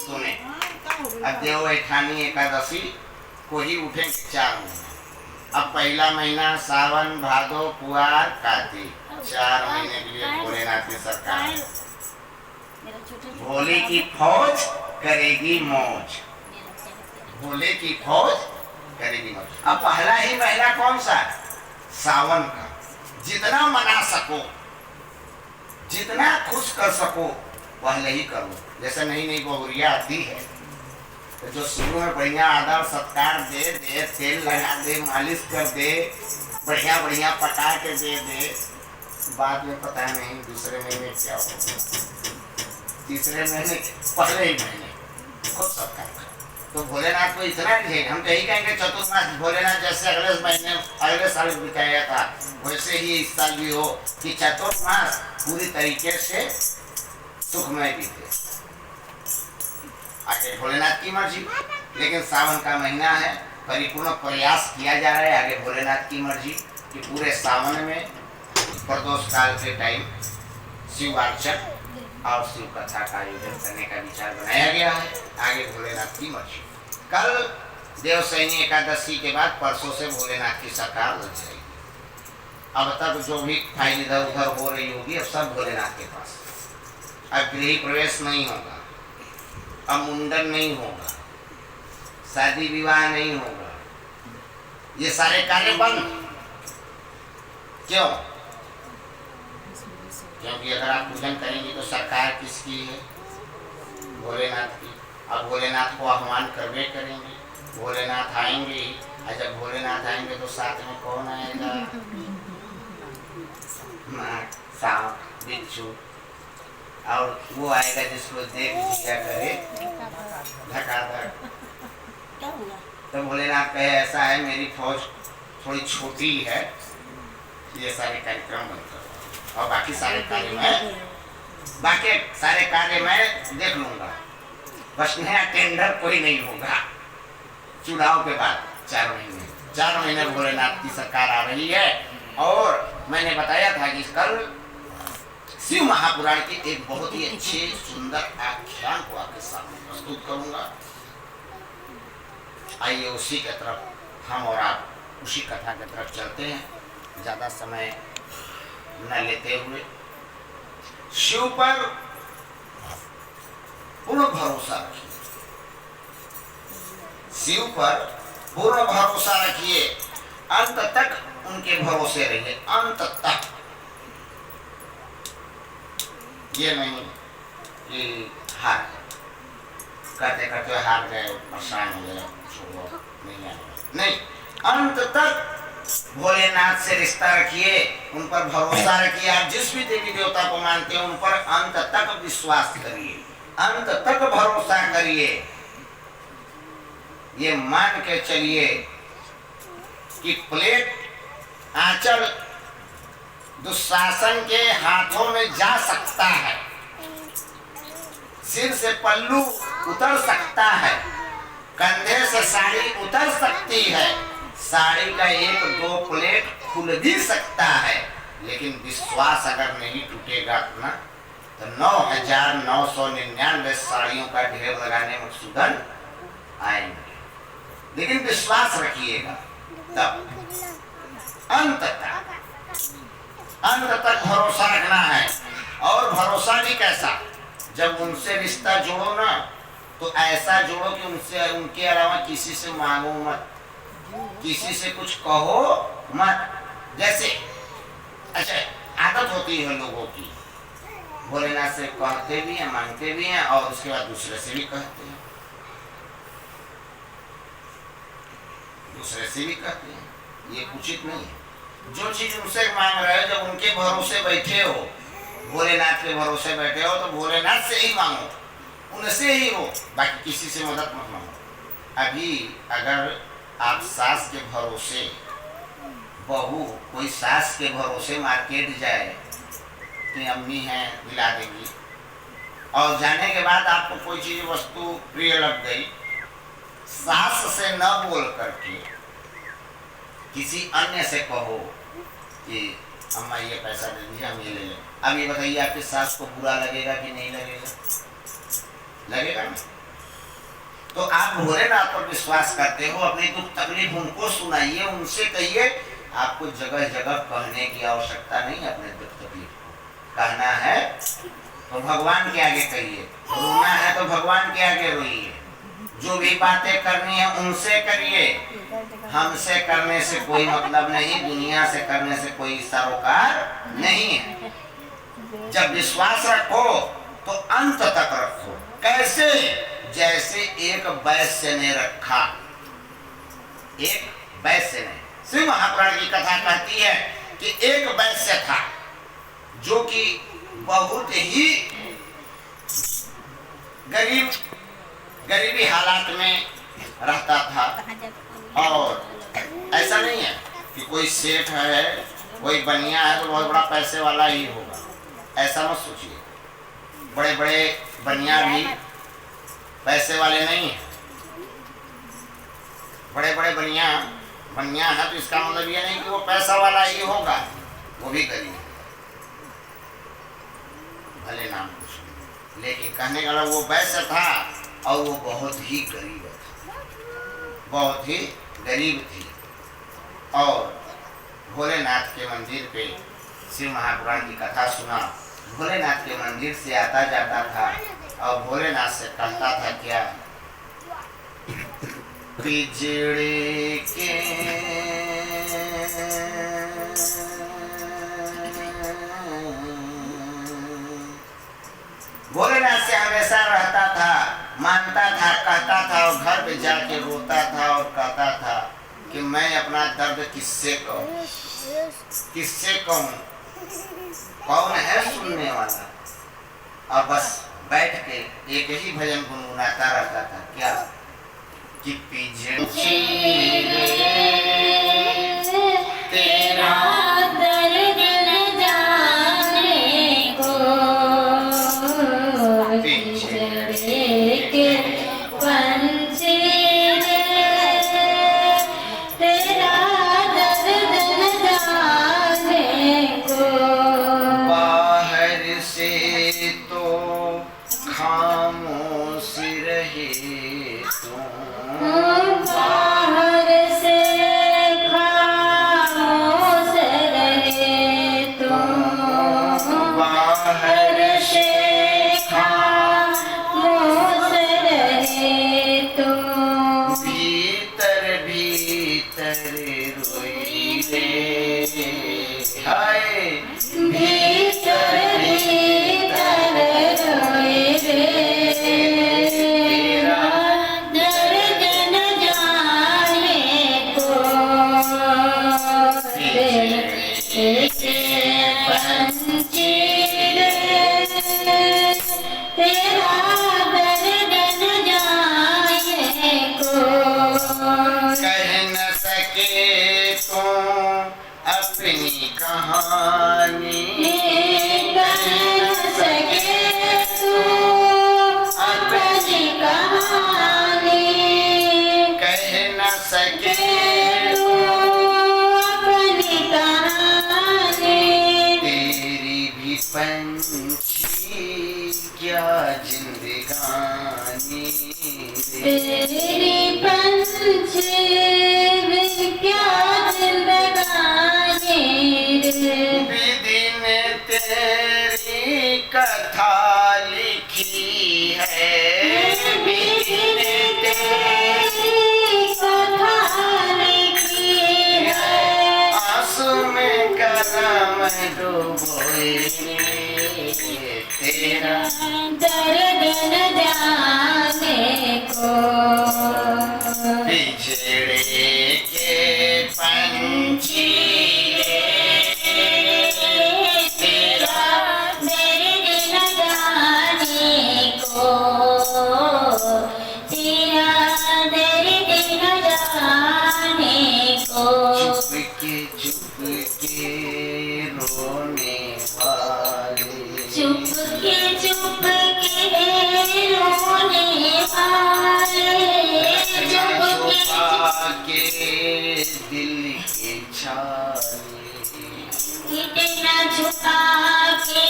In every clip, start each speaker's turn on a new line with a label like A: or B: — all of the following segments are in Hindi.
A: सुने। अब देव ऐठानी एकादशी को ही उठे 4 महीने। अब पहला महीना सावन, भादो, कुआर, कार्तिक, 4 महीने के लिए भोलेनाथ की सरकार है। भोले की फौज करेगी मौज, भोले की फौज करेगी मौज। अब पहला ही महीना कौन सा है? सावन का। जितना मना सको, जितना खुश कर सको पहले ही करो। जैसे नई नई बहुरिया आती है तो जो शुरू में बढ़िया आदर सत्कार दे दे, तेल लगा दे, मालिश कर दे, बढ़िया बढ़िया पका के दे दे, बाद में पता नहीं दूसरे महीने क्या हो, तीसरे महीने, पहले ही महीने खुद सत्कार करो। तो भोलेनाथ को इतना नहीं, हम तो यही कहेंगे चतुर्मास भोलेनाथ जैसे अगले महीने अगले साल बिताया था वैसे ही इस साल भी हो कि चतुर्मास पूरी तरीके से सुखमय बीते। आगे भोलेनाथ की मर्जी, लेकिन सावन का महीना है, परिपूर्ण प्रयास किया जा रहा है। आगे भोलेनाथ की मर्जी कि पूरे सावन में प्रदोष काल के टाइम शिव अर्चन और शिव कथा का आयोजन करने का विचार बनाया गया है। आगे भोलेनाथ की मर्जी। कल देवसैनी एकादशी के बाद परसों से भोलेनाथ की सरकार लग जाएगी। अब तक जो भी फाइल इधर उधर हो रही होगी अब सब भोलेनाथ के पास। अब गृह प्रवेश नहीं होगा, अब मुंडन नहीं होगा, शादी विवाह नहीं होगा, ये सारे कार्य बंद। क्यों? क्योंकि अगर आप पूजन करेंगे तो सरकार किसकी है? भोलेनाथ की। अब भोलेनाथ को आह्वान करवे करेंगे, भोलेनाथ आएंगे ही। और जब भोलेनाथ आएंगे तो साथ में कौन आएगा? सांप, बिच्छू, और वो आएगा जिसको देख दिया करे धकाधक। तो भोलेनाथ कहे ऐसा है मेरी फौज थोड़ी छोटी है, ये सारे कार्यक्रम बंद करो और बाकी सारे कार्य मैं देख लूंगा। बस नया टेंडर कोई नहीं होगा। चुनाव के बाद 4 महीने भोलेनाथ की सरकार आ रही है। और मैंने बताया था कि कल शिव महापुराण के एक बहुत ही अच्छे सुंदर आख्यान को आपके सामने प्रस्तुत करूंगा। आइए उसी की तरफ हम और आप उसी कथा की तरफ चलते हैं, ज्यादा समय न लेते हुए। शिव पर पूर्ण भरोसा रखिए, शिव पर पूर्ण भरोसा रखिए, अंत तक उनके भरोसे रहिए, अंत तक। ये नहीं कि हार गए, करते करते हार गए, परेशान हो गए, छोड़ो नहीं आएगा, नहीं, अंत तक भोलेनाथ से रिश्ता रखिए, उन पर भरोसा रखिए। आप जिस भी देवी देवता को मानते हैं उन पर अंत तक विश्वास करिए, अंत तक भरोसा करिए। ये मान के चलिए कि प्लेट आंचल दुशासन के हाथों में जा सकता है, सिर से पल्लू उतर सकता है, कंधे से साड़ी उतर सकती है, साड़ी का 1-2 प्लेट खुल भी सकता है, लेकिन विश्वास अगर नहीं टूटेगा ना तो 9,999 साड़ियों का ढेर लगाने में सुगन आएंगे। लेकिन विश्वास रखिएगा, तब अंत तक भरोसा रखना है। और भरोसा भी कैसा? जब उनसे रिश्ता जोड़ो ना तो ऐसा जोड़ो कि उनसे उनके अलावा किसी से मांगो मत, किसी से कुछ कहो मत। जैसे अच्छा आदत होती है लोगों की, भोलेनाथ से कहते भी हैं, मांगते भी हैं और उसके बाद दूसरे से भी कहते हैं, दूसरे से भी कहते हैं। ये उचित नहीं है। जो चीज उनसे मांग रहे हो, जब उनके भरोसे बैठे हो, भोलेनाथ के भरोसे बैठे हो, तो भोलेनाथ से ही मांगो, उनसे ही हो, बाकी किसी से मदद मत मांगो। अभी अगर आप सास के भरोसे, बहू कोई सास के भरोसे मार्केट जाए कि अम्मी हैं दिला देंगी, और जाने के बाद आपको कोई चीज वस्तु प्रिय लग गई, सास से न बोल करके किसी अन्य से कहो कि अम्मा ये पैसा दे दीजिए, हम ये ले लें। अब ये बताइए आपकी सास को बुरा लगेगा कि नहीं लगेगा? लगेगा ना। तो आप भोलेनाथ पर विश्वास करते हो, अपनी दुख तकलीफ उनको सुनाइए, उनसे कहिए। आपको जगह जगह कहने की आवश्यकता नहीं, अपने दुख तकलीफ को कहना है तो भगवान के आगे कहिए, रोना है तो भगवान के आगे रोइए। जो भी बातें करनी है उनसे करिए, हमसे करने से कोई मतलब नहीं, दुनिया से करने से कोई सरोकार नहीं है। जब विश्वास रखो तो अंत तक रखो। कैसे? जैसे एक वैश्य ने रखा, एक वैश्य ने, श्री महापुराण की कथा कहती है कि एक वैश्य था जो कि बहुत ही गरीबी हालात में रहता था। और ऐसा नहीं है कि कोई सेठ है, कोई बनिया है तो बहुत बड़ा पैसे वाला ही होगा, ऐसा मत सोचिए। बड़े बड़े बनिया भी पैसे वाले नहीं है। बड़े बड़े बनिया है तो इसका मतलब ये नहीं कि वो पैसा वाला ही होगा, वो भी गरीब भले नाम कुछ, लेकिन कहने का वो वैश्य था और वो बहुत ही गरीब था, बहुत ही गरीब थी। और भोलेनाथ के मंदिर पे शिव महापुराण की कथा सुना। भोलेनाथ के मंदिर से आता जाता था और भोलेनाथ से कहता था क्या, बिजड़ी के भोलेनाथ से हमेशा रहता था, मानता था, कहता था और घर पे जाके रोता था और कहता था कि मैं अपना दर्द किससे कहूँ, किससे कहूँ, कौन है सुनने वाला। और बस बैठ के एक ही भजन गुनगुनाता रहता था, क्या कि पिछड़ी तेरा
B: दर्द न जाने को, पिछड़े के पंछी तेरा दर्द न जाने को।
A: बाहर से तो खामोश रहे
B: बाहर से खामोश रहे तुम, बाहर से खामोश रहे तुम,
A: भीतर भीतर रोई रे, हाय
B: भीतर भीतर रोए रे, दर्द न जाने को। पंछी रे तेरा दर्द न जाने को।
A: कह न सके तो अपनी कहानी,
B: कह न सके तू अपनी कहानी,
A: कह न सके
B: तू अपनी कहानी।
A: तेरी भी पंछी क्या जिंदगानी रे,
B: तेरी पंछी भी क्या जिंदगानी रे।
A: विधि ने तेरी कथा लिखी है, विधि ने
B: तेरी कथा लिखी है,
A: आंसू में कलम डुबोए तेरा
B: दर्द न जाने को।
A: बिछड़े के पंछी
B: तेरा दर्द न जाने को, तेरा दर्द न जाने को।
A: चुप के रोने वाले,
B: चुप के रोने वाले,
A: छुपा के दिल के छाले,
B: इतना छुपा के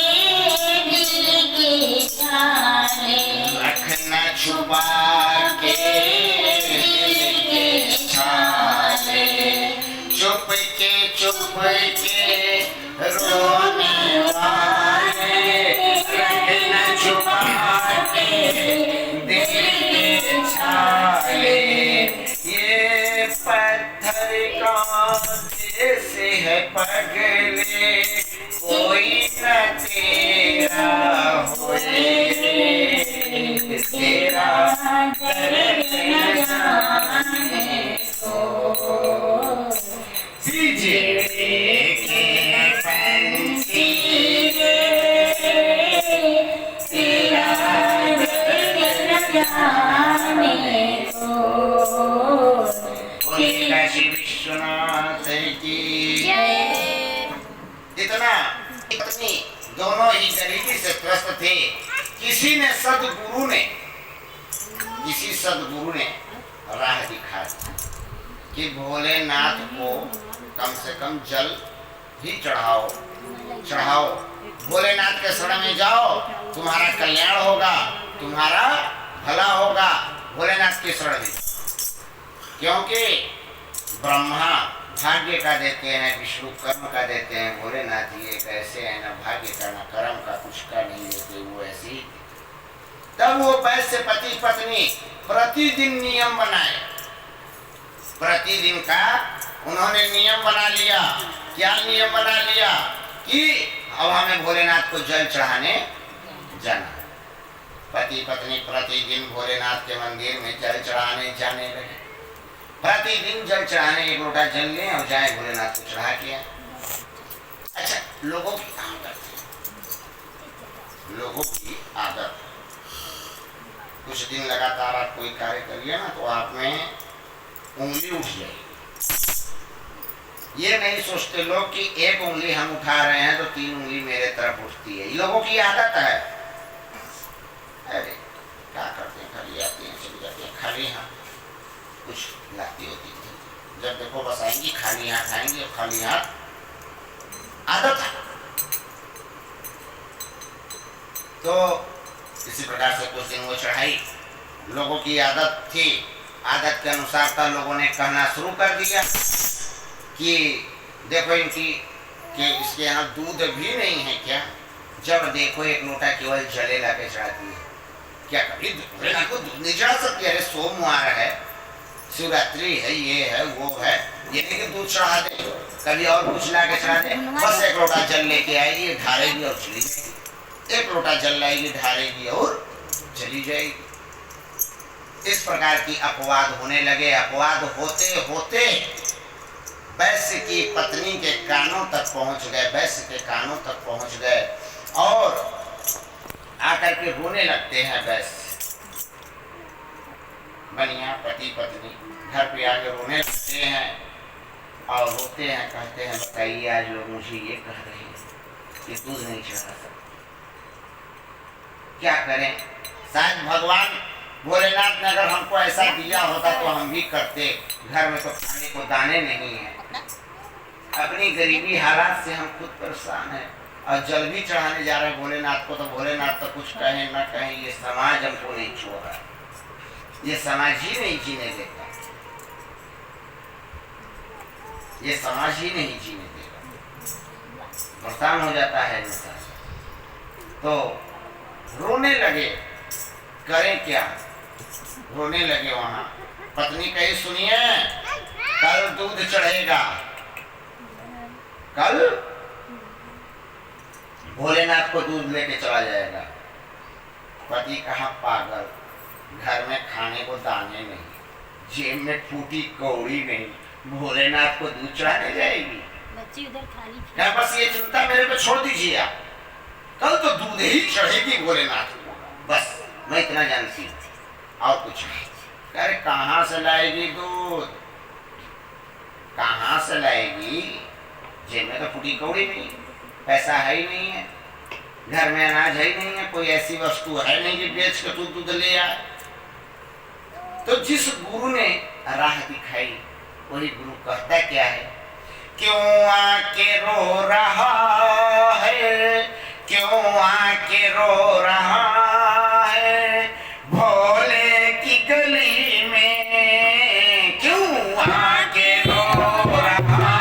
B: दिल के छाले,
A: रखना छुपा के दिल के छाले, ये पत्थर कांटे से है पगले, कोई न तेरा होए, तेरा दर्द न जाने को। जिगरे के पंछी
B: तेरा दर्द न जाने को।
A: बोले काशी विश्वनाथ की
B: जय।
A: इतना इतनी दोनों ही गरीबी से त्रस्त थे। किसी सदगुरु ने राह दिखाई कि भोलेनाथ को कम से कम जल ही चढ़ाओ, भोलेनाथ के शरण में जाओ, तुम्हारा कल्याण होगा, तुम्हारा भला होगा। भोलेनाथ के शरण में, क्योंकि ब्रह्मा भाग्य का देते हैं, विष्णु कर्म का देते हैं, भोलेनाथ जी एक ऐसे है न भाग्य का न कर्म का, कुछ का नहीं देते, वो ऐसी। तब वो वैसे पति पत्नी प्रतिदिन नियम बनाए, प्रतिदिन का उन्होंने नियम बना लिया। क्या नियम बना लिया? कि अब हमें भोलेनाथ को जल चढ़ाने जाना। पति पत्नी प्रतिदिन भोलेनाथ के मंदिर में जल चढ़ाने जाने लगे। प्रतिदिन जल चढ़ाने, एक लोटा जल लें और जाए भोलेनाथ को चढ़ा के। अच्छा, लोगों की आदत, कुछ दिन लगातार आप कोई कार्य करिए ना तो आप में उंगली उठ जाएगी। ये नहीं सोचते लोग कि एक उंगली हम उठा रहे हैं तो 3 उंगली मेरे तरफ उठती है। लोगों की आदत है। अरे क्या करते हैं, खाली आते हैं चले जाते हैं, खाली हाथ कुछ लाती होती थी, जब देखो बस आएंगी खाली हाथ आएंगे, खाली हाथ आदत है। तो इसी प्रकार से कुछ दिन वो चढ़ाई, लोगों की आदत थी, आदत के अनुसार था। लोगों ने कहना शुरू कर दिया कि देखो इनकी कि इसके यहाँ दूध भी नहीं है क्या? जब देखो एक लोटा केवल जले ला के चढ़ाती है। क्या कभी को दूध नहीं चढ़ा सकती? अरे सोमवार है, शिवरात्रि है, ये है वो है, ये नहीं कि दूध चढ़ा दे, कभी और कुछ ला के चढ़ा दे। बस एक लोटा जल लेके आएगी, ढारेगी और चली जाएगी। एक लोटा जल लाएगी, ढारेगी और चली जाएगी। इस प्रकार की अपवाद होने लगे। अपवाद होते होते वैश्य की पत्नी के कानों तक पहुंच गए, वैश्य के कानों तक पहुंच गए और आकर के रोने लगते हैं। वैश्य बनिया पति पत्नी घर पे आके रोने लगते हैं और रोते हैं, कहते हैं बताइए आज लोग मुझे ये कह रहे हैं कि दूध नहीं चढ़ा सकते, क्या करें? शायद भगवान भोलेनाथ ने अगर हमको ऐसा दिया होता तो हम भी करते। घर में तो खाने को दाने नहीं है, अपनी गरीबी हालात से हम खुद परेशान हैं और जल भी चढ़ाने जा रहे हैं भोलेनाथ को। तो भोलेनाथ तो कुछ कहें न कहें, ये समाज हमको नहीं छोड़ रहा, ये समाज ही नहीं जीने देता, ये समाज ही नहीं जीने देगा, परेशान हो जाता है इंसान। तो रोने लगे, करें क्या? रोने लगे। वहां पत्नी कही सुनिए, कल दूध चढ़ेगा, कल भोलेनाथ को दूध लेके चला जाएगा। पति कहा पागल, घर में खाने को दाने नहीं, जेब में फूटी कौड़ी नहीं, भोलेनाथ को दूध चढ़ाने जाएगी?
B: बच्ची उधर खाली
A: क्या बस ये चिंता मेरे पे छोड़ दीजिए आप, कल तो दूध ही चढ़ेगी भोलेनाथ को, बस मैं इतना जानती हूँ और कुछ नहीं। अरे कहाँ से लाएगी दूध, कहाँ से लाएगी? जेब में तो फूटी कौड़ी नहीं, पैसा है ही नहीं है, घर में अनाज है ही नहीं है, कोई ऐसी वस्तु है नहीं कि बेच के तू दूध ले आए। तो जिस गुरु ने राह दिखाई वही गुरु कहता क्या है? क्यों आके रो रहा है, क्यों आके रो रहा है भोले की गली में, क्यों आके रो रहा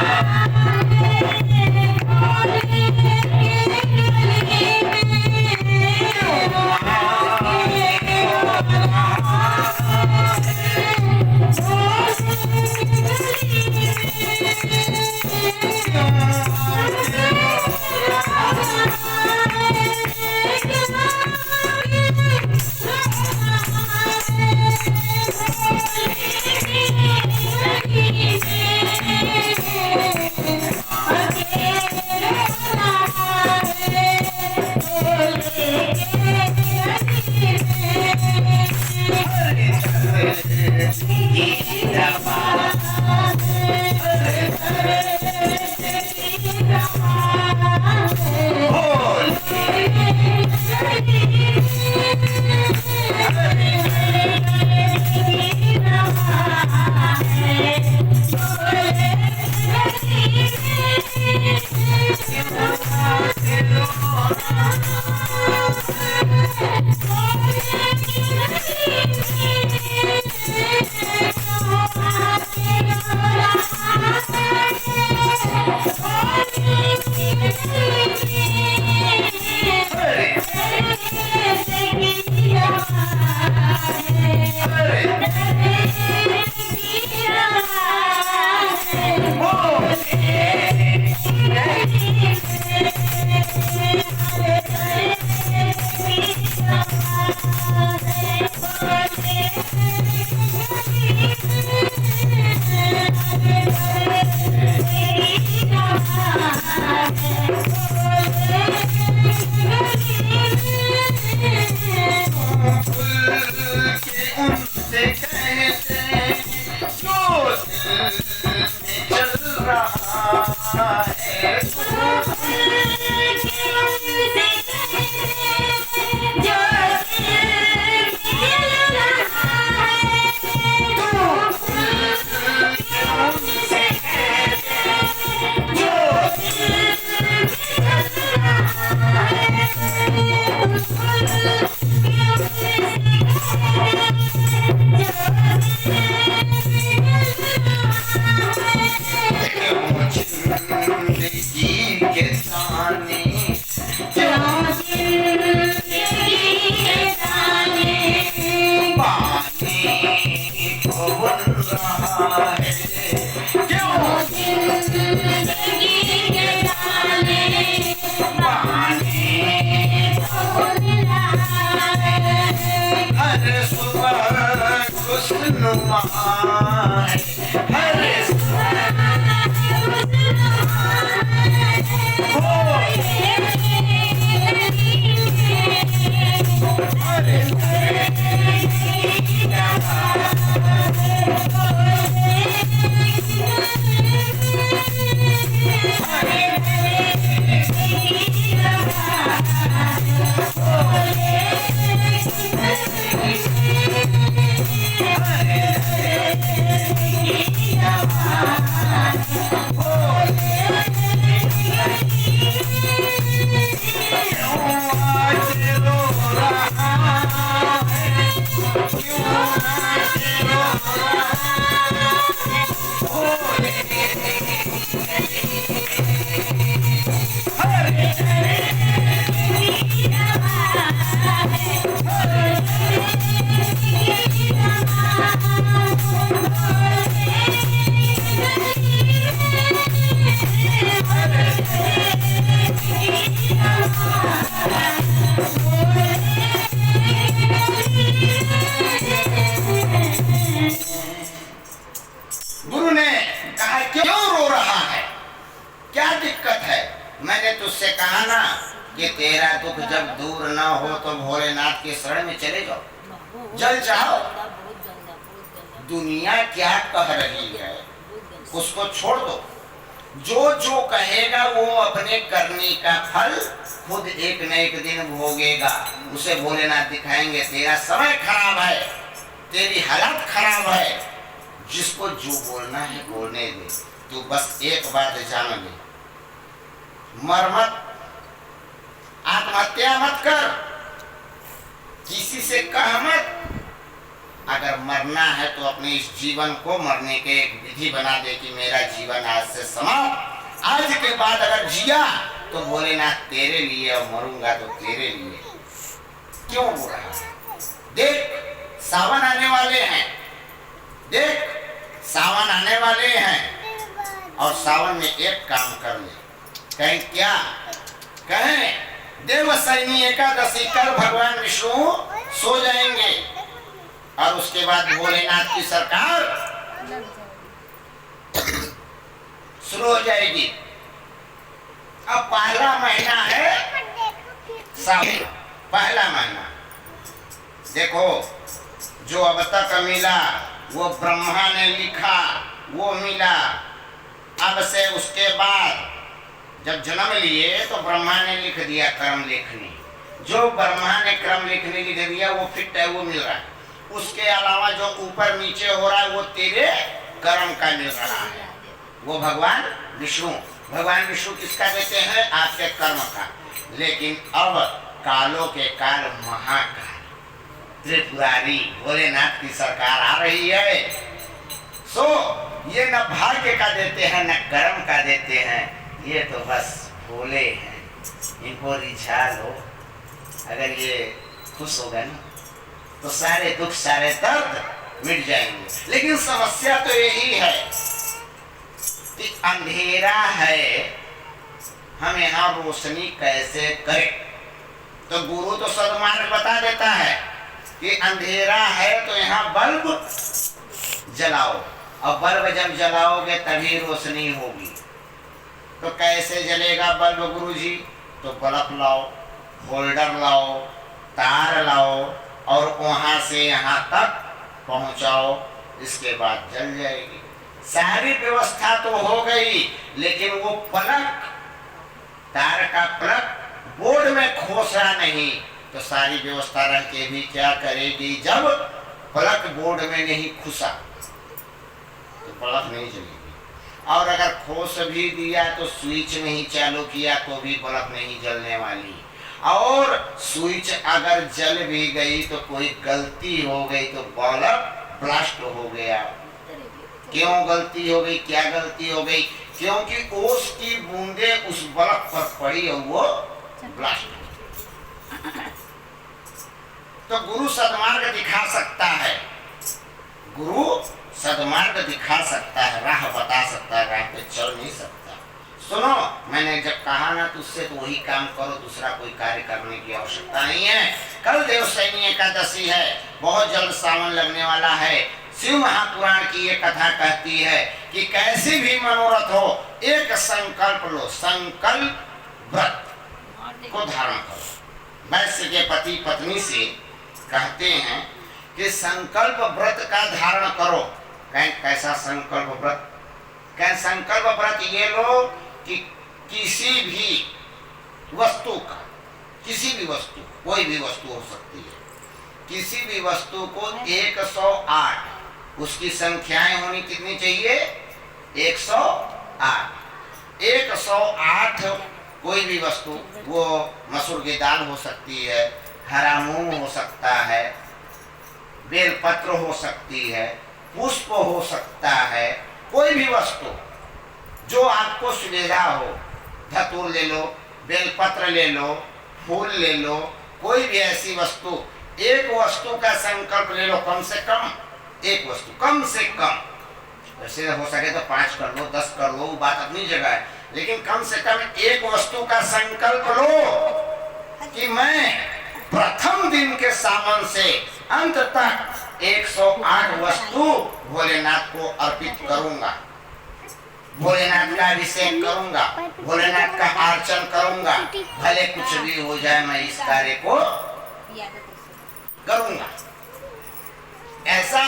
A: तुझसे कहा ना कि तेरा दुख जब दूर ना हो तो भोलेनाथ के शरण में चले जाओ, जल चाहो। दुनिया क्या कह रही है उसको छोड़ दो। जो जो कहेगा वो अपने करने का फल खुद एक न एक दिन भोगेगा। उसे भोलेनाथ दिखाएंगे तेरा समय खराब है, तेरी हालत खराब है। जिसको जो बोलना है बोलने दे। तू बस एक बात जान ले, मर मत, आत्महत्या मत कर, किसी से कह मत। अगर मरना है तो अपने इस जीवन को मरने के एक विधि बना दे कि मेरा जीवन आज से समाप्त। आज के बाद अगर जिया तो भोलेनाथ तेरे लिए, और मरूंगा तो तेरे लिए। क्यों हो रहा है? देख सावन आने वाले हैं, देख सावन आने वाले हैं। और सावन में एक काम कर ले। कहें क्या? कहें देवशयनी एकादशी कर भगवान विष्णु सो जाएंगे और उसके बाद भोलेनाथ की सरकार शुरू हो जाएगी। अब पहला महीना है सावन, पहला महीना। देखो जो अब तक मिला वो ब्रह्मा ने लिखा, वो मिला। अब से उसके बाद जब जन्म लिए तो ब्रह्मा ने लिख दिया कर्म लेखनी। जो ब्रह्मा ने क्रम लिखने लिख दिया वो फिट है, वो मिल रहा है। उसके अलावा जो ऊपर नीचे हो रहा है वो तेरे कर्म का मिल रहा है। वो भगवान विष्णु, भगवान विष्णु किसका देते हैं? आपके कर्म का। लेकिन अब कालों के काल महाकाल त्रिपुरारी भोलेनाथ की सरकार आ रही है। सो ये न भाग्य का देते हैं न कर्म का देते हैं, ये तो बस भोले हैं। इनको रिझा लो, अगर ये खुश हो गए ना तो सारे दुख सारे दर्द मिट जाएंगे। लेकिन समस्या तो यही है कि अंधेरा है, हम यहाँ रोशनी कैसे करें? तो गुरु तो सदमार्ग बता देता है कि अंधेरा है तो यहाँ बल्ब जलाओ, और बल्ब जब जलाओगे तभी रोशनी होगी। तो कैसे जलेगा बल्ब गुरुजी? तो बल्ब लाओ, होल्डर लाओ, तार लाओ और वहां से यहाँ तक पहुंचाओ, इसके बाद जल जाएगी। सारी व्यवस्था तो हो गई, लेकिन वो प्लग, तार का प्लग बोर्ड में खोसा नहीं, तो सारी व्यवस्था रह के भी क्या करेगी? जब प्लग बोर्ड में नहीं खुसा तो प्लग नहीं जलेगी। और अगर खोस भी दिया तो स्विच नहीं चालू किया तो भी बल्ब नहीं जलने वाली। और स्विच अगर जल भी गई तो कोई गलती हो गई तो बल्ब ब्लास्ट हो गया। क्यों गलती हो गई? क्या गलती हो गई? क्योंकि ओस की बूंदे उस बल्ब पर पड़ी और वो ब्लास्ट हो गई। तो गुरु सदमार्ग दिखा सकता है, गुरु सदमार्ग दिखा सकता है, राह बता सकता है, राह पे चल नहीं सकता। सुनो, मैंने जब कहा ना तुझसे तो वही काम करो, दूसरा कोई कार्य करने की आवश्यकता नहीं है। कल देवशयनी एकादशी है, बहुत जल्द सावन लगने वाला है। शिव महापुराण की ये कथा कहती है कि कैसी भी मनोरथ हो, एक संकल्प लो, संकल्प व्रत को धारण करो। वैश्य के पति पत्नी से कहते हैं कि संकल्प व्रत का धारण करो। कैसा संकल्प व्रत? क्या संकल्प व्रत ये लो कि किसी भी वस्तु का, किसी भी वस्तु, कोई भी वस्तु हो सकती है, किसी भी वस्तु को 108, उसकी संख्याएं होनी कितनी चाहिए? 108। 108 कोई भी वस्तु, वो मसूर की दाल हो सकती है, हरा मूंग हो सकता है, बेलपत्र हो सकती है, पुष्प हो सकता है, कोई भी वस्तु जो आपको सुविधा हो। धतूर ले लो, बेलपत्र ले लो, फूल ले लो, कोई भी ऐसी वस्तु, एक वस्तु का संकल्प ले लो, कम से कम एक वस्तु, कम से कम। वैसे हो सके तो 5 कर लो, 10 कर लो, बात अपनी जगह है, लेकिन कम से कम एक वस्तु का संकल्प लो कि मैं प्रथम दिन के सावन से अंत तक 108 वस्तु भोलेनाथ को अर्पित करूंगा, भोलेनाथ का अभिषेक करूंगा, भोलेनाथ का अर्चन करूंगा, भले कुछ भी हो जाए मैं इस कार्य को करूंगा। ऐसा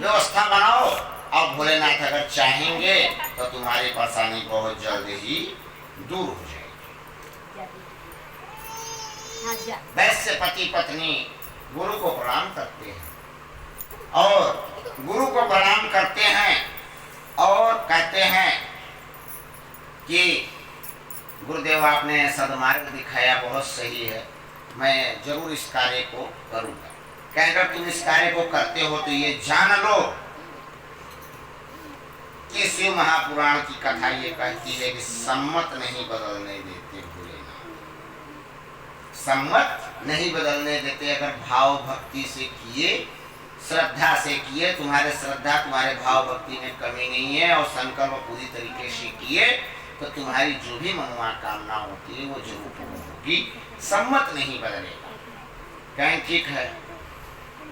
A: व्यवस्था बनाओ, और भोलेनाथ अगर चाहेंगे तो तुम्हारी परेशानी बहुत जल्द ही दूर हो जाएगी। वैश्य पति पत्नी गुरु को प्रणाम करते हैं, और गुरु को प्रणाम करते हैं और कहते हैं कि गुरुदेव आपने सदमार्ग दिखाया, बहुत सही है, मैं जरूर इस कार्य को करूंगा। अगर तुम इस कार्य को करते हो तो ये जान लो कि शिव महापुराण की कथा ये कहती है कि सम्मत नहीं बदलने देते भोलेनाथ, सम्मत नहीं बदलने देते। अगर भाव भक्ति से किए, श्रद्धा से किए, तुम्हारे श्रद्धा तुम्हारे भाव भक्ति में कमी नहीं है, और संकल्प पूरी तरीके से किए तो तुम्हारी जो भी मनोकामना होती है वो जरूर पूर्ण होगी। सम्मत नहीं बदलेगा। कहें ठीक है,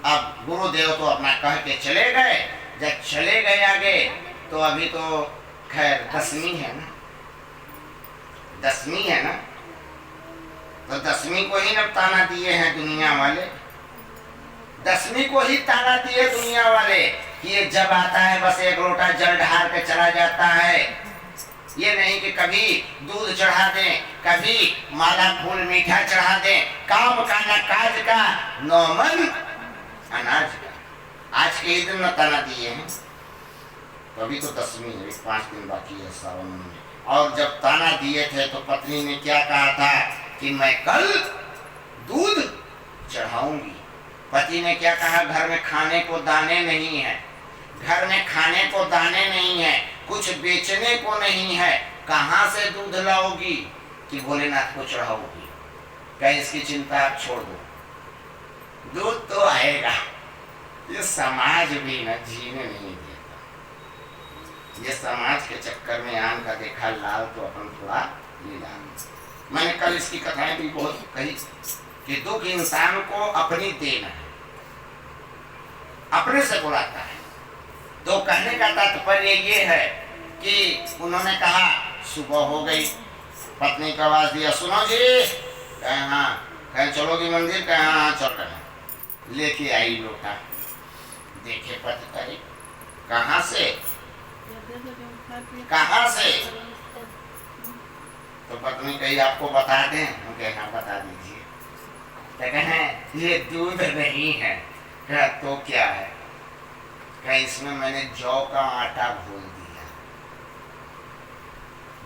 A: अब गुरुदेव तो अपना कह के चले गए, जब चले गए आगे तो अभी तो खैर 10वीं है ना, 10वीं है ना, तो 10वीं को ही न ताना दिए हैं दुनिया वाले। दसवीं को ही ताना दिए दुनिया वाले कि ये जब आता है बस एक लोटा जल ढार के चला जाता है। ये नहीं कि कभी दूध चढ़ा दें, कभी माला फूल मीठा चढ़ा दें, काम का न काज का नौमन अनाज का। आज के ही दिन न ताना दिए हैं, तो अभी तो 10वीं है, 5 दिन बाकी है सावन में। और जब ताना दिए थे तो पत्नी ने क्या कहा था कि मैं कल दूध चढ़ाऊंगी। पति ने क्या कहा, घर में खाने को दाने नहीं है, घर में खाने को दाने नहीं है, कुछ बेचने को नहीं है, कहाँ से दूध लाओगी कि भोलेनाथ को चढ़ाओगी। कहीं इसकी चिंता आप छोड़ दो, दूध तो आएगा। ये समाज भी न जीने नहीं देता। ये समाज के चक्कर में आम का देखा लाल तो अपन थोड़ा ले डाल। मैंने कल इसकी कथाएं भी बहुत कही कि दुख इंसान को अपनी देना है, अपने से बुलाता है। तो कहने का तात्पर्य ये है कि उन्होंने कहा सुबह हो गई, पत्नी का आवाज दिया, सुनो जी। कहे हाँ। कहे चलोगी मंदिर? कहे हाँ चल रहे हैं। लेके आई लोटा, देखे पति करे कहाँ से कहाँ से। तो पत्नी कही आपको बता दें? कहे हाँ बता दीजिए। तो कहें ये दूध नहीं है। कहा तो क्या है? कहा इसमें मैंने जौ का आटा घोल दिया।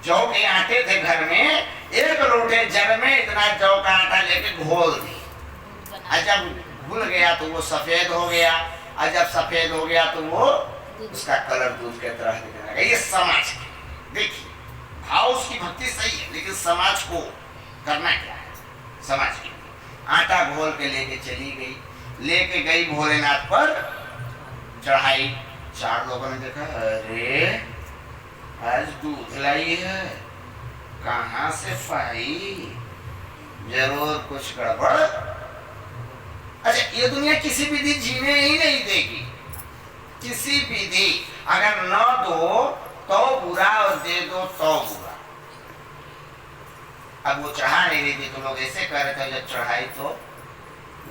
A: जौ के आटे थे घर में, एक लोटे जल में इतना जौ का आटा लेके घोल दी। और जब घुल गया तो वो सफेद हो गया, और जब सफेद हो गया तो वो उसका कलर दूध के तरह दिखने लगा। ये समाज देखिए, भाव उसकी भक्ति सही है, लेकिन समाज को करना क्या है? समाज के लिए आटा घोल के लेके चली गई, लेके गई भोलेनाथ पर चढ़ाई। 4 लोगों ने देखा, अरे आज दूध लाई है, कहाँ से पाई? जरूर कुछ गड़बड़। अच्छा, ये दुनिया किसी विधि जीने ही नहीं देगी। किसी विधि अगर न दो तो बुरा और दे दो तो बुरा। अब वो चढ़ा नहीं रही थी तो लोग ऐसे कह रहे थे, जब चढ़ाई तो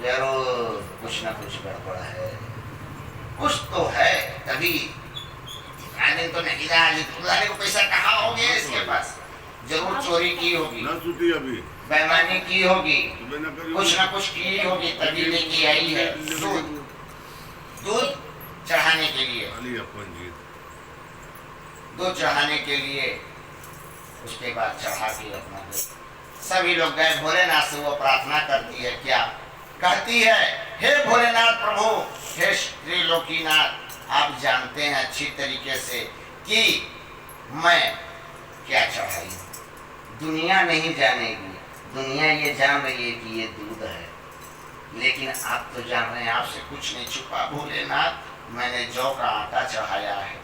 A: जरूर कुछ ना कुछ गड़बड़ है, कुछ तो है। तभी दिन तो नहीं लाने को पैसा कहाँ हो गया इसके पास? जरूर चोरी की होगी, बेईमानी की होगी, कुछ ना कुछ की होगी, तभी लेके आई है दूध चढ़ाने के लिए। दूध चढ़ाने के लिए उसके बाद चढ़ा के अपना सभी लोग गए। भोलेनाथ से वो प्रार्थना करती है, क्या कहती है? हे भोलेनाथ प्रभु, हे त्रिलोकीनाथ, आप जानते हैं अच्छी तरीके से कि मैं क्या चढ़ाई। दुनिया नहीं जानेगी, दुनिया ये जान रही है कि ये दूध है, लेकिन आप तो जान रहे हैं, आपसे कुछ नहीं छुपा। भोलेनाथ, मैंने जौ का आटा चढ़ाया है,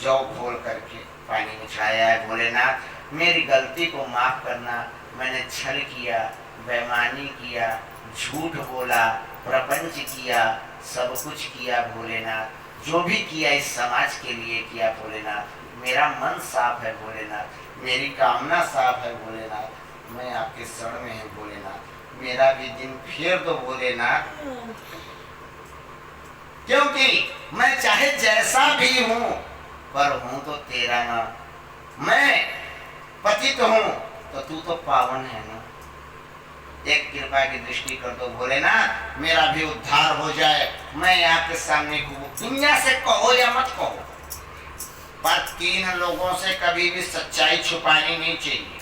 A: जौ घोल करके पानी में चढ़ाया है। भोलेनाथ, मेरी गलती को माफ करना, मैंने छल किया, बेईमानी किया, झूठ बोला, प्रपंच किया, सब कुछ किया भोलेनाथ। जो भी किया इस समाज के लिए किया भोलेनाथ। मेरा मन साफ है भोलेनाथ, मेरी कामना साफ है भोलेनाथ। मैं आपके शरण में हूँ भोलेनाथ, मेरा भी दिन फेर दो भोलेनाथ। क्योंकि मैं चाहे जैसा भी हूँ, पर हूँ तो तेरा ना। मैं पतित हूँ तो तू तो पावन है ना। एक कृपा की दृष्टि कर दो भोलेनाथ, मेरा भी उद्धार हो जाए। मैं आपके सामने दुनिया से कहो या मत कहो, पर 3 लोगों से कभी भी सच्चाई छुपानी नहीं चाहिए।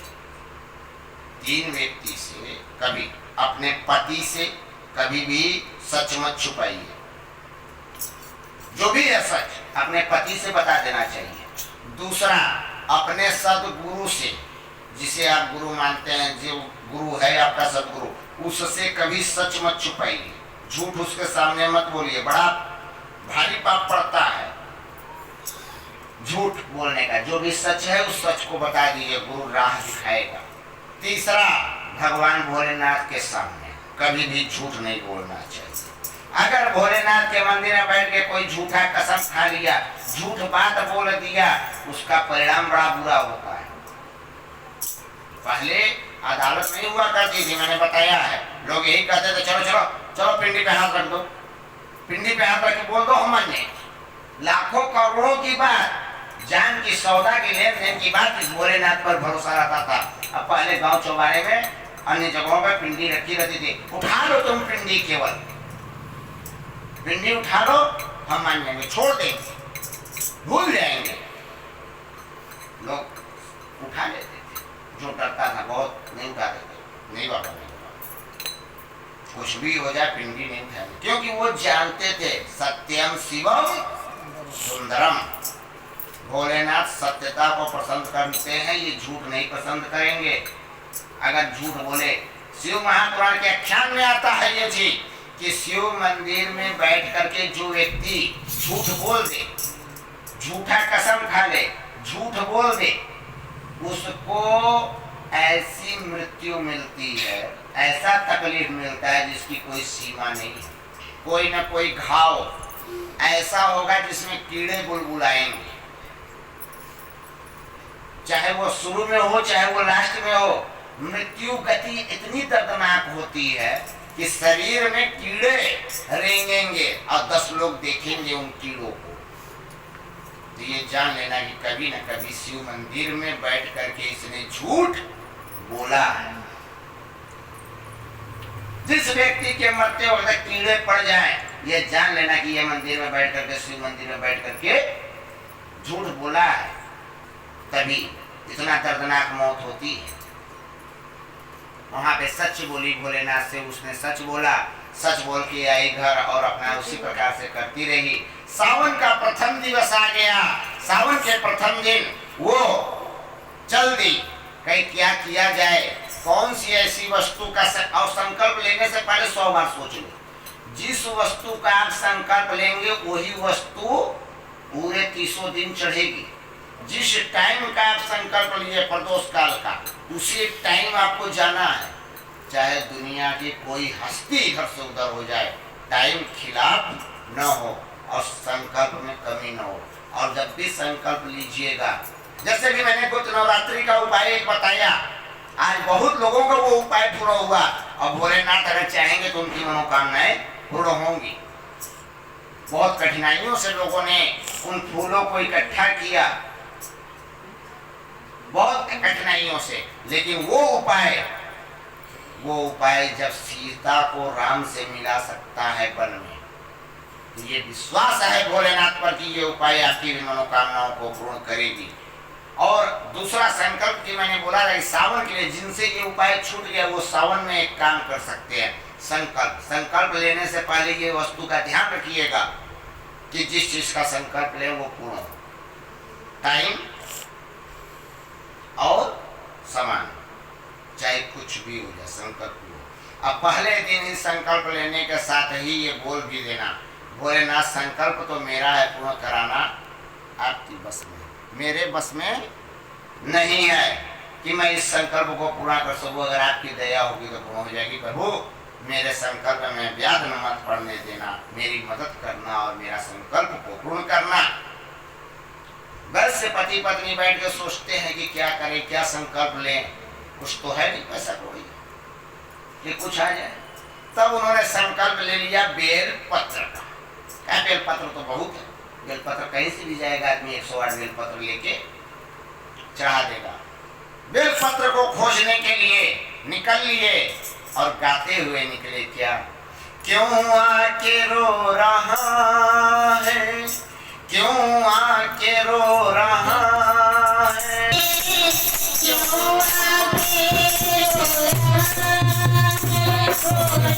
A: 3 व्यक्ति से कभी, अपने पति से कभी भी सच मत छुपाइए। जो भी है सच अपने पति से बता देना चाहिए। दूसरा, अपने सदगुरु से, जिसे आप गुरु मानते हैं, जो गुरु है आपका सदगुरु, उससे कभी सच मत छुपाइए। झूठ उसके सामने मत बोलिए, बड़ा भारी पाप पड़ता है झूठ बोलने का। जो भी सच है उस सच को बता दीजिए, गुरु राह दिखाएगा। तीसरा, भगवान भोलेनाथ के सामने कभी भी झूठ नहीं बोलना चाहिए। अगर भोलेनाथ के मंदिर में बैठ के कोई झूठा कसम खा लिया, झूठ बात बोल दिया, उसका परिणाम बड़ा बुरा होता है। पहले अदालत नहीं हुआ करती थी, मैंने बताया है। लोग यही कहते थे, चलो चलो चलो पिंडी पे हाथ रख दो, पिंडी पे हाथ रख के बोल दो हम मान जाएंगे। लाखों करोड़ों की बात, जान की सौदा की लेन देन की बात इस भोलेनाथ पर भरोसा रहता था। अब पहले गांव चौबारे में अन्य जगहों पर पिंडी रखी रहती थी। उठा लो तुम पिंडी, केवल पिंडी उठा लो, हम मान जाएंगे, छोड़ देंगे, भूल जाएंगे। लोग उठा लेते थे, जो डरता था बहुत नहीं उठाते थे, नहीं बाबा नहीं, कुछ भी हो जाए पिंडी नहीं उठाएंगे, क्योंकि वो जानते थे सत्यम शिवम सुंदरम। भोलेनाथ सत्यता को पसंद करते हैं, ये झूठ नहीं पसंद करेंगे। अगर झूठ बोले, शिव महापुराण के आख्यान में आता है ये चीज कि शिव मंदिर में बैठ करके जो व्यक्ति झूठ बोल दे, झूठा कसम खा ले, झूठ बोल दे, उसको ऐसी मृत्यु मिलती है, ऐसा तकलीफ मिलता है जिसकी कोई सीमा नहीं है। कोई ना कोई घाव ऐसा होगा जिसमें कीड़े बुलबुलाएंगे, चाहे वो शुरू में हो चाहे वो लास्ट में हो। मृत्यु गति इतनी दर्दनाक होती है कि शरीर में कीड़े रेंगेंगे और 10 लोग देखेंगे उन कीड़ों को। तो ये जान लेना कि कभी न कभी शिव मंदिर में बैठ करके इसने झूठ बोला है। जिस व्यक्ति के मरते वक्त कीड़े पड़ जाएं, ये जान लेना कि ये मंदिर में बैठ करके, शिव मंदिर में बैठ करके झूठ बोला है, तभी इतना दर्दनाक मौत होती है। वहां पे सच बोली भोलेनाथ से, उसने सच बोला, सच बोल के आई घर और अपना उसी प्रकार से करती रही। सावन का प्रथम दिवस आ गया, सावन के प्रथम दिन वो चल दी, कहीं क्या किया जाए, कौन सी ऐसी वस्तु का और संकल्प लेने से पहले 100 बार सोच लो। जिस वस्तु का आप संकल्प लेंगे वही वस्तु पूरे 30 दिन चढ़ेगी। जिस टाइम का आप संकल्प लिए प्रदोष काल का, उसी टाइम आपको जाना है, चाहे दुनिया की कोई हस्ती इधर से उधर हो जाए, टाइम खिलाफ न हो और संकल्प में कमी न हो। और जब भी संकल्प लीजिएगा, जैसे कि मैंने कुछ नवरात्रि का उपाय बताया, आज बहुत लोगों का वो उपाय पूरा हुआ और भोलेनाथ अगर चाहेंगे तो उनकी मनोकामनाएं पूर्ण होंगी। बहुत कठिनाइयों से लोगों ने उन फूलों को इकट्ठा किया, बहुत कठिनाइयों से, लेकिन वो उपाय जब सीता को राम से मिला सकता है वन में, तो ये विश्वास है भोलेनाथ पर कि ये उपाय आपकी मनोकामनाओं को पूर्ण करेगी। और दूसरा संकल्प की मैंने बोला था, सावन के लिए जिनसे ये उपाय छूट गया वो सावन में एक काम कर सकते हैं। संकल्प लेने से पहले ये वस्तु का ध्यान रखिएगा कि जिस चीज का संकल्प ले वो पूर्ण हो, टाइम और समान, चाहे कुछ भी हो जाए संकल्प हो। अब पहले दिन ही संकल्प लेने के साथ ही ये बोल भी देना, भोलेनाथ संकल्प तो मेरा है, पूर्ण कराना आपकी बस में, मेरे बस में नहीं है कि मैं इस संकल्प को पूरा कर सकूं। अगर आपकी दया होगी तो पूर्ण हो जाएगी। प्रभु मेरे संकल्प में व्याध न मत पड़ने देना, मेरी मदद करना और मेरा संकल्प को पूर्ण करना। घर से पति पत्नी बैठ के सोचते हैं कि क्या करें, क्या संकल्प लें, कुछ तो है नहीं, पैसा कोई कि कुछ आ जाए। तब उन्होंने संकल्प ले लिया बेल पत्र का। क्या बेल पत्र तो बहुत है, बेल पत्र कहीं से भी जाएगा आदमी, 108 बेल पत्र लेके चढ़ा देगा। बेल पत्र को खोजने के लिए निकल लिए और गाते हुए निकले, क्या क्यों आके रो रहा है, क्यों आके रो रहा है,
B: क्यों आके रो रहा है, भोले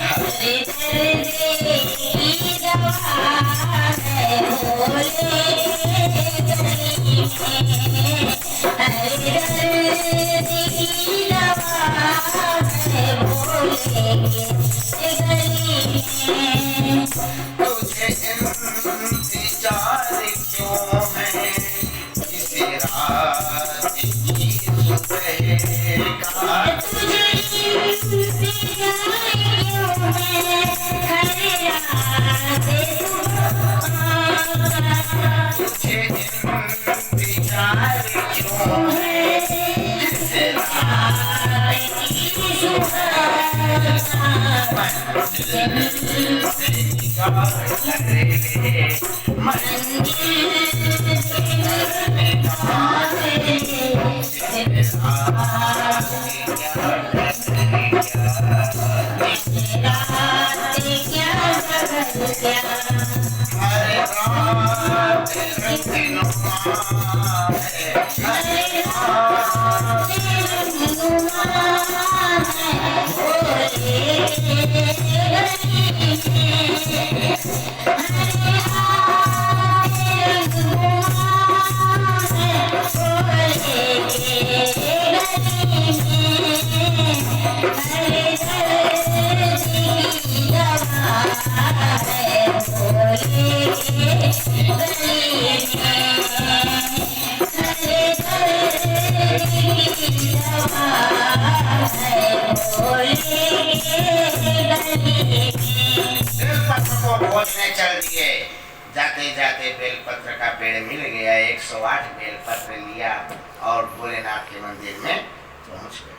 B: हरे दर्द की दवा है, भोले गली में हरे दर्द की दवा है, भोले के गली में।
A: तुझे इंतजार क्यों है, किसी रात की सुबह का,
B: तुझे इंतजार क्यों है, हर रात सुबह का।
A: तुझे इंतजार क्यों है, किसी रात
B: रात की सुबह का।
A: पहुंचने चल दिए। जाते जाते बेलपत्र का पेड़ मिल गया। 108 बेलपत्र लिया और भोलेनाथ के मंदिर में पहुंच गए।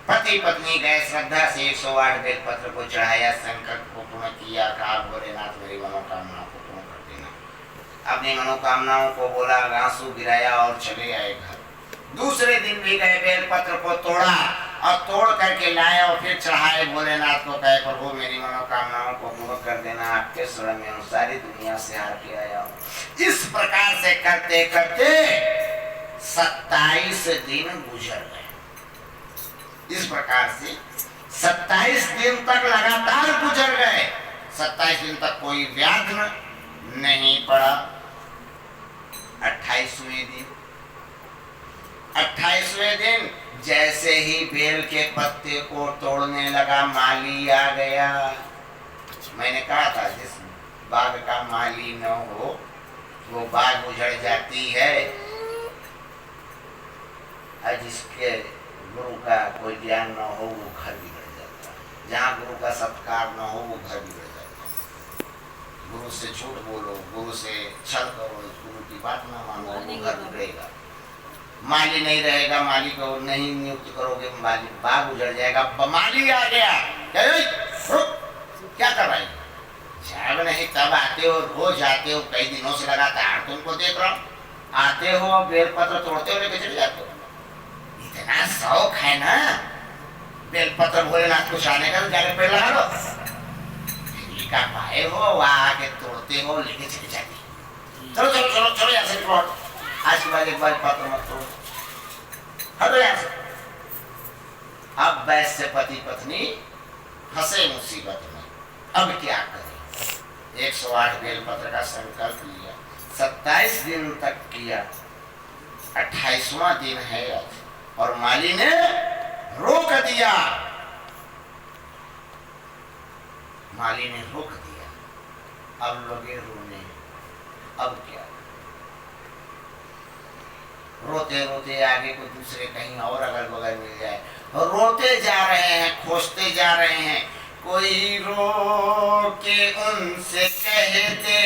A: पति पत्नी गए, श्रद्धा से 108 बेलपत्र को चढ़ाया, संकल्प को पूर्ण किया, कहा भोलेनाथ मेरी मनोकामना को पूर्ण कर देना। अपनी मनोकामनाओं को बोला, आंसू गिराया और चले आए घर। दूसरे दिन भी गए, बेलपत्र को तोड़ा और तोड़ करके लाए और फिर चढ़ाए। भोलेनाथ को कहे प्रभु मेरी मनोकामनाओं को पूर्ण कर देना, आपके शरण में हूँ, सारी दुनिया से हार के आया हूँ। इस प्रकार से करते करते 27 दिन गुजर गए। इस प्रकार से 27 दिन तक लगातार गुजर गए। 27 दिन तक कोई व्याध नहीं पड़ा। 28वें दिन जैसे ही बेल के पत्ते को तोड़ने लगा, माली आ गया। मैंने कहा था जिस बाग का माली न हो वो बाग उजड़ जाती है, और जिसके गुरु का कोई ज्ञान न हो वो घर बिगड़ जाता है। जहाँ गुरु का सत्कार न हो वो घर बिगड़ जाता है। गुरु से झूठ बोलो, गुरु से छल करो, गुरु की बात ना मानो, वो घर बिगड़ेगा। माली नहीं रहेगा, माली को नहीं नियुक्त करोगे, माली बाग उजड़ जाएगा। माली आ गया, क्या कर रहा है? जब नहीं तब आते हो, रोज आते हो, कई दिनों से लगातार तुमको देख रहा हूँ, आते हो बेलपत्र तोड़ते हो लेके चले जाते हो। इतना शौक है ना बेलपत्र भोलेनाथ को चाहने का, तो जाके पेड़ लगा लो, का पाए हो वहाँ आके तोड़ते हो लेके चले जाते। चलो चलो चलो चलो यहाँ से आज के बाद एक बार पत्र मत तोड़ो, हटो यहाँ से। अब वैसे पति पत्नी फंसे मुसीबत में, अब क्या करें? 108 बेलपत्र का संकल्प लिया, 27 दिन तक किया, 28वां दिन है आज, और माली ने रोक दिया। माली ने रोक दिया। अब लगे रोने, अब क्या? रोते रोते आगे कोई दूसरे कहीं और अगल बगल मिल जाए, रोते जा रहे हैं, खोजते जा रहे हैं। कोई रो के उनसे कहते,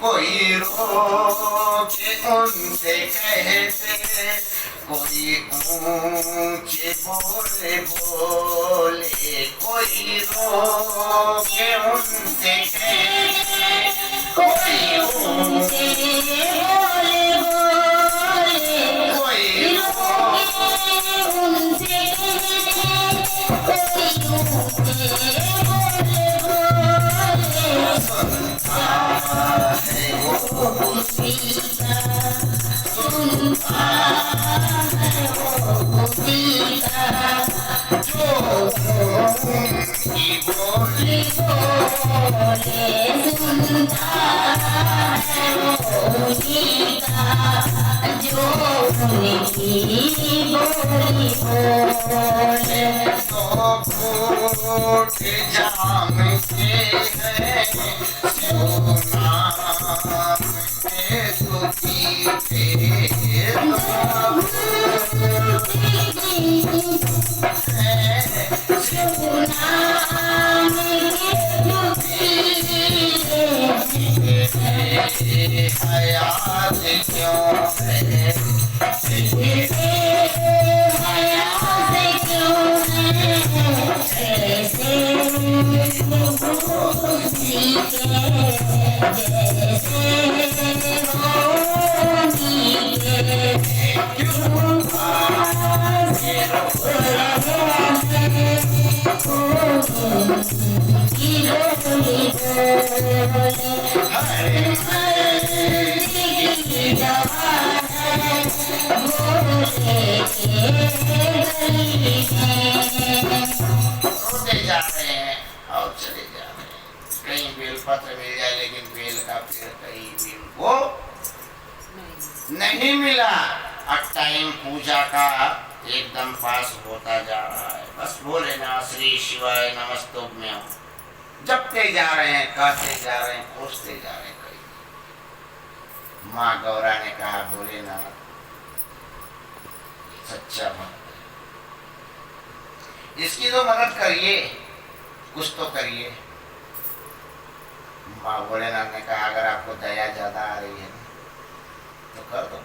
A: कोई रो के उनसे कहते, कोई ऊंचे बोले बोले, कोई रो के उनसे कहते, कोई ऊंचे बोले बोले, कोई उनसे कोई ऊंचे बोले बोले, सुनता है वो खुशी का, सुनता है वो खुशी का, जो उनकी बोली बोले, सुनता है वो खुशी का, जो उनकी बोली बोले। तो फूट जानते हैं नाम के दुखी थे, हयात क्यों है, हयात क्यों है, कैसे रोते जा रहे हैं और चले जा रहे हैं। कहीं बेलपत्र मिल जाए, लेकिन बेल का पेड़ कहीं भी उनको नहीं मिला। और टाइम पूजा का एकदम पास होता जा रहा है। बस भोलेनाथ श्री शिवाय नमस्तुभ्यं जपते जा रहे हैं, कहते जा रहे हैं, खोजते जा रहे हैं। कहीं माँ गौरा ने कहा, भोलेनाथ सच्चा भक्त, इसकी तो मदद करिए, कुछ तो करिए। माँ भोलेनाथ ने कहा, अगर आपको दया ज्यादा आ रही है तो कर दो।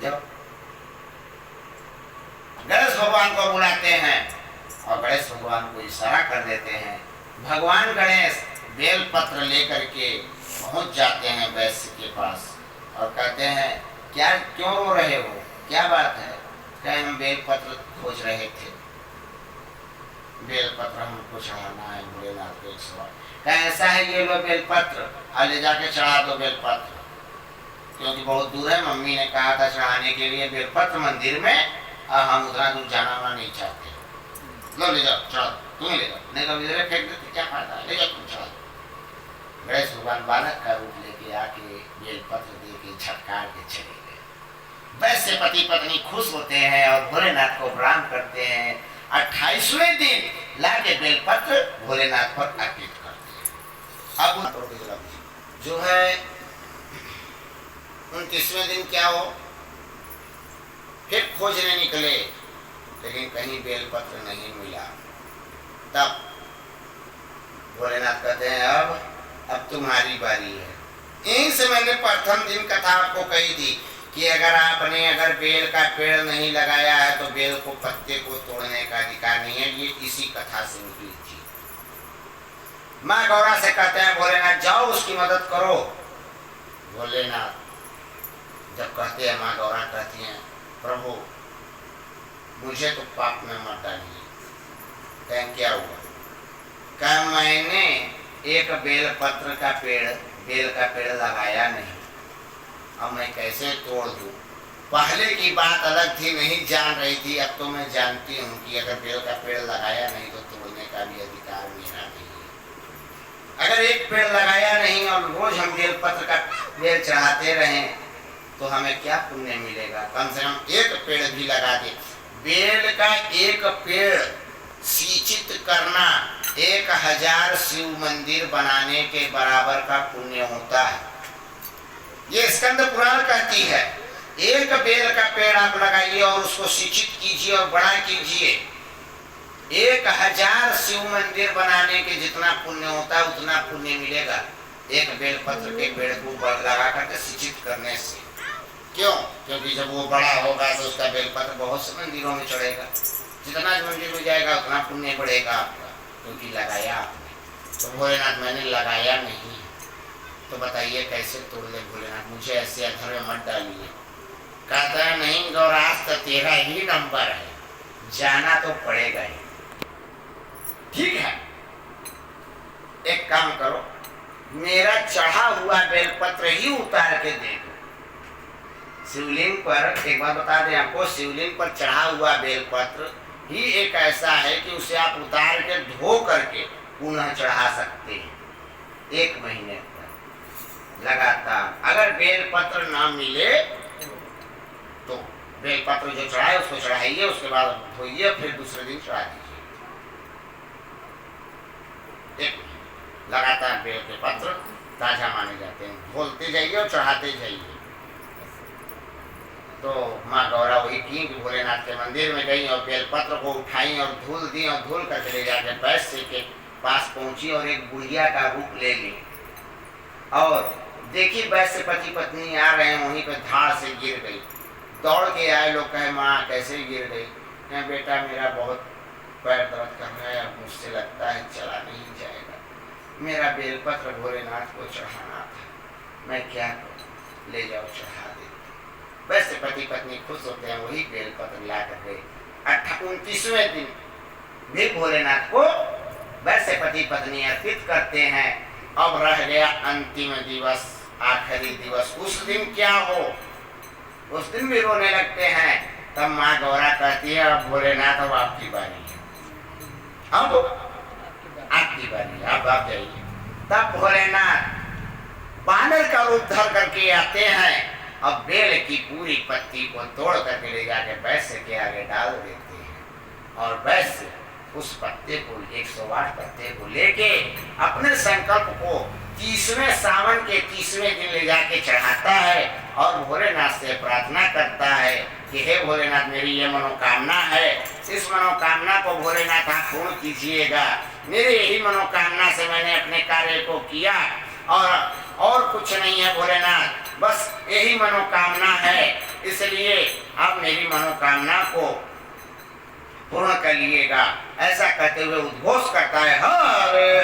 A: जब गणेश भगवान को बुलाते हैं और गणेश भगवान को इशारा कर देते हैं, भगवान गणेश बेलपत्र लेकर के पहुंच जाते हैं वैश्य के पास और कहते हैं, क्या क्यों रो रहे हो, क्या बात है? कहे, हम बेलपत्र खोज रहे थे, बेलपत्र हमको चढ़ाना है भोलेनाथ को। एक सवाल कहे, ऐसा है, ये लो बेलपत्र, और ले जाके चढ़ा दो बेलपत्र, क्योंकि बहुत दूर है। मम्मी ने कहा था चढ़ाने के लिए बेलपत्र मंदिर में, और हम उतना दूर जाना नहीं चाहते। लो ले जाओ, चढ़ा, तुम ले जाओ, नहीं तो इधर फेंक देते, क्या फायदा, ले जाओ तुम चढ़ा। गणेश भगवान बालक का रूप लेके आके बेलपत्र दे के झटकार के चले गए। वैसे पति पत्नी खुश होते हैं और भोलेनाथ को प्रणाम करते हैं। 28वें दिन लाके बेलपत्र भोलेनाथ पर अर्पित करते हैं। अब जो है 29वें दिन क्या हो, फिर खोजने निकले, लेकिन कहीं बेलपत्र नहीं मिला। तब भोलेनाथ कहते हैं, अब तुम्हारी बारी है। यहीं से मैंने प्रथम दिन कथा आपको कही थी कि अगर बेल का पेड़ नहीं लगाया है तो बेल को पत्ते को तोड़ने का अधिकार नहीं है। ये इसी कथा से निकली थी। माँ गौरा से कहते हैं, भोलेनाथ जाओ उसकी मदद करो। भोलेनाथ जब कहते हैं, माँ गौरा कहती हैं, प्रभु मुझे तो पाप में मत डालिए। कहें, क्या हुआ? कहा, मैंने एक बेलपत्र का बेल का पेड़ लगाया नहीं, अब मैं कैसे तोड़ दूं? पहले की बात अलग थी, नहीं जान रही थी, अब तो मैं जानती हूँ कि अगर बेल का पेड़ लगाया नहीं तो तोड़ने का भी अधिकार मेरा नहीं है। अगर एक पेड़ लगाया नहीं और रोज हम बेलपत्र का बेल चढ़ाते रहें तो हमें क्या पुण्य मिलेगा? कम से कम एक पेड़ भी लगा दे। बेल का एक पेड़ सिंचित करना 1000 शिव मंदिर बनाने के बराबर का पुण्य होता है। ये स्कंद पुराण कहती है। एक बेल का पेड़ आप लगाइए और उसको सिंचित कीजिए और बड़ा कीजिए, 1000 शिव मंदिर बनाने के जितना पुण्य होता है उतना पुण्य मिलेगा एक बेलपत्र के पेड़ को लगा करके सिंचित करने से। क्यों? क्योंकि जब वो बड़ा होगा तो उसका बेलपत्र बहुत से मंदिरों में चढ़ेगा, जितना मंदिर में जाएगा उतना पुण्य बढ़ेगा आपका, क्योंकि लगाया आपने। तो भोलेनाथ मैंने लगाया नहीं, तो बताइए कैसे तोड़ ले भोलेनाथ? मुझे ऐसे अधर में मत डालिए। कहता है, नहीं गौराज, तो तेरा ही नंबर है, जाना तो पड़ेगा ही। ठीक है, एक काम करो, मेरा चढ़ा हुआ बेलपत्र ही उतार के दे दो। शिवलिंग पर, एक बात बता दें आपको, शिवलिंग पर चढ़ा हुआ बेलपत्र ही एक ऐसा है कि उसे आप उतार के धो करके पुनः चढ़ा सकते हैं 1 महीने तक लगातार। अगर बेलपत्र ना मिले तो बेलपत्र जो चढ़ाए उसको चढ़ाइए, उसके बाद धोइए, फिर दूसरे दिन चढ़ा दीजिए। एक लगातार बेल के पत्र ताजा माने जाते हैं, बोलते जाइए और चढ़ाते जाइए। तो माँ गौरा वही की कि भोलेनाथ के मंदिर में गई और बेलपत्र को उठाई और धूल दी और धूल करके ले जाके वैश्य के पास पहुंची और एक बुढ़िया का रूप ले ली और देखी वैश्य पति पत्नी आ रहे हैं, वहीं पे धाड़ से गिर गई। दौड़ के आए लोग, कहे माँ कैसे गिर गई? कहे बेटा मेरा बहुत पैर दर्द कर रहा है, मुझसे लगता है चला नहीं जाएगा। मेरा बेलपत्र भोलेनाथ को चढ़ाना था, मैं क्या करूं, ले जाओ चढ़ा दे। वैसे पति पत्नी खुश होते हैं, वही बेलपत्र ला कर गए। 29वें दिन भी भोलेनाथ को वैसे पति पत्नी अर्पित करते हैं। अब रह गया अंतिम दिवस, आखिरी दिवस। उस दिन क्या हो, उस दिन भी रोने लगते हैं। तब माँ गौरा कहती है, अब भोलेनाथ अब आपकी बारी है, अब आपकी बारी है, अब आप जाइए। तब भोलेनाथ बानर का रूप धर करके आते हैं। अब बेल की पूरी पत्ती को तोड़ करके ले जाके वैश्य के आगे डाल देते हैं और वैश्य उस पत्ते को 108 पत्ते को लेके अपने संकल्प को 30वें सावन के 30वें दिन ले जाके चढ़ाता है और भोलेनाथ से प्रार्थना करता है कि हे भोलेनाथ, मेरी ये मनोकामना है, इस मनोकामना को भोलेनाथ आप पूर्ण कीजिएगा। मेरी यही मनोकामना से मैंने अपने कार्य को किया और कुछ नहीं है भोलेनाथ, बस यही मनोकामना है, इसलिए आप मेरी मनोकामना को पूर्ण कर लिएगा। ऐसा कहते हुए उद्घोष करता है, हरे